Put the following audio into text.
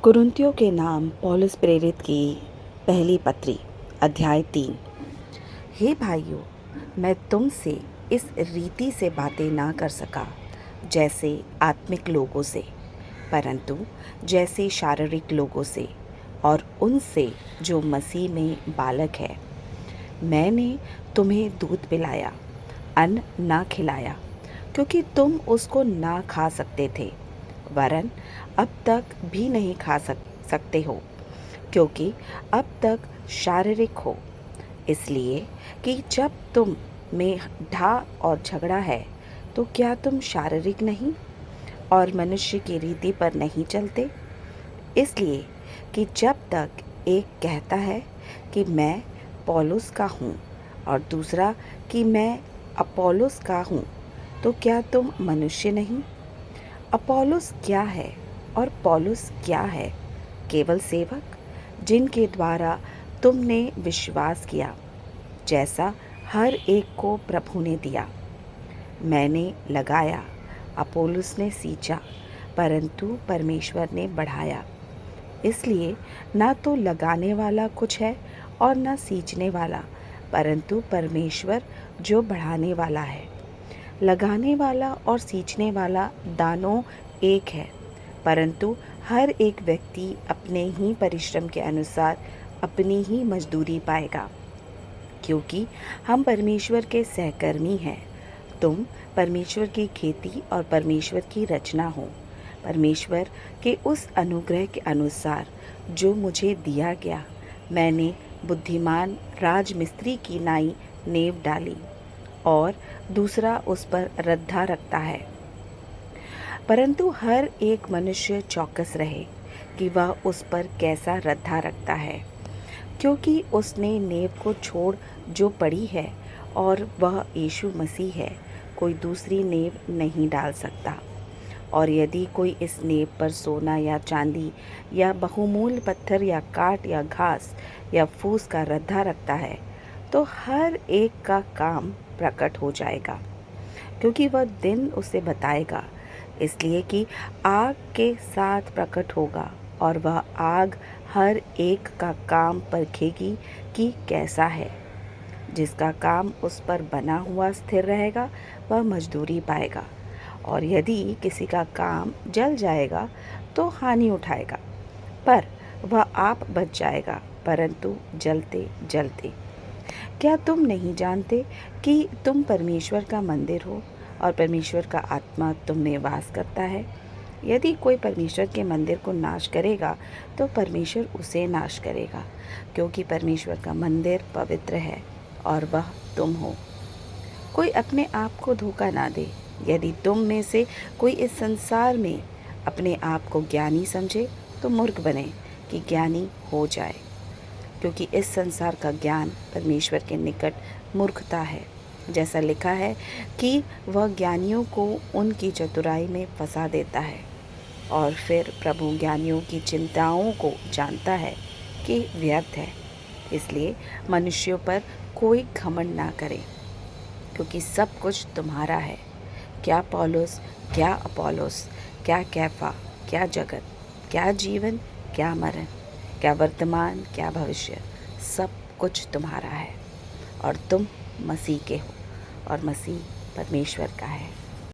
कुरिन्थियों के नाम पौलुस प्रेरित की पहली पत्री अध्याय 3। हे भाइयों, मैं तुमसे इस रीति से बातें ना कर सका जैसे आत्मिक लोगों से, परंतु जैसे शारीरिक लोगों से और उनसे जो मसीह में बालक है। मैंने तुम्हें दूध पिलाया, अन्न ना खिलाया, क्योंकि तुम उसको ना खा सकते थे, वरन अब तक भी नहीं खा सकते हो, क्योंकि अब तक शारीरिक हो। इसलिए कि जब तुम में ढा और झगड़ा है, तो क्या तुम शारीरिक नहीं और मनुष्य की रीति पर नहीं चलते? इसलिए कि जब तक एक कहता है कि मैं पौलुस का हूँ और दूसरा कि मैं अपोलोस का हूँ, तो क्या तुम मनुष्य नहीं? अपोलोस क्या है और पौलुस क्या है? केवल सेवक, जिनके द्वारा तुमने विश्वास किया, जैसा हर एक को प्रभु ने दिया। मैंने लगाया, अपोलोस ने सींचा, परंतु परमेश्वर ने बढ़ाया। इसलिए ना तो लगाने वाला कुछ है और ना सींचने वाला, परंतु परमेश्वर जो बढ़ाने वाला है। लगाने वाला और सींचने वाला दानों एक है, परंतु हर एक व्यक्ति अपने ही परिश्रम के अनुसार अपनी ही मजदूरी पाएगा, क्योंकि हम परमेश्वर के सहकर्मी हैं। तुम परमेश्वर की खेती और परमेश्वर की रचना हो, परमेश्वर के उस अनुग्रह के अनुसार जो मुझे दिया गया। मैंने बुद्धिमान राजमिस्त्री की नाई नींव डाली और दूसरा उस पर रद्दा रखता है, परंतु हर एक मनुष्य चौकस रहे कि वह उस पर कैसा रद्दा रखता है, क्योंकि उसने नींव को छोड़ जो पड़ी है और वह यीशु मसीह है, कोई दूसरी नींव नहीं डाल सकता। और यदि कोई इस नींव पर सोना या चांदी या बहुमूल्य पत्थर या काट या घास या फूस का रद्दा रखता है, तो हर एक का काम प्रकट हो जाएगा, क्योंकि वह दिन उसे बताएगा। इसलिए कि आग के साथ प्रकट होगा और वह आग हर एक का काम परखेगी कि कैसा है। जिसका काम उस पर बना हुआ स्थिर रहेगा, वह मजदूरी पाएगा, और यदि किसी का काम जल जाएगा तो हानि उठाएगा, पर वह आप बच जाएगा, परंतु जलते जलते। क्या तुम नहीं जानते कि तुम परमेश्वर का मंदिर हो और परमेश्वर का आत्मा तुम में वास करता है? यदि कोई परमेश्वर के मंदिर को नाश करेगा, तो परमेश्वर उसे नाश करेगा, क्योंकि परमेश्वर का मंदिर पवित्र है और वह तुम हो। कोई अपने आप को धोखा ना दे। यदि तुम में से कोई इस संसार में अपने आप को ज्ञानी समझे, तो मूर्ख बने कि ज्ञानी हो जाए, क्योंकि इस संसार का ज्ञान परमेश्वर के निकट मूर्खता है। जैसा लिखा है कि वह ज्ञानियों को उनकी चतुराई में फंसा देता है, और फिर प्रभु ज्ञानियों की चिंताओं को जानता है कि व्यर्थ है। इसलिए मनुष्यों पर कोई घमंड ना करे, क्योंकि सब कुछ तुम्हारा है। क्या पौलुस, क्या अपोलोस, क्या कैफा, क्या जगत, क्या जीवन, क्या मरण, क्या वर्तमान, क्या भविष्य, सब कुछ तुम्हारा है, और तुम मसीह के हो और मसीह परमेश्वर का है।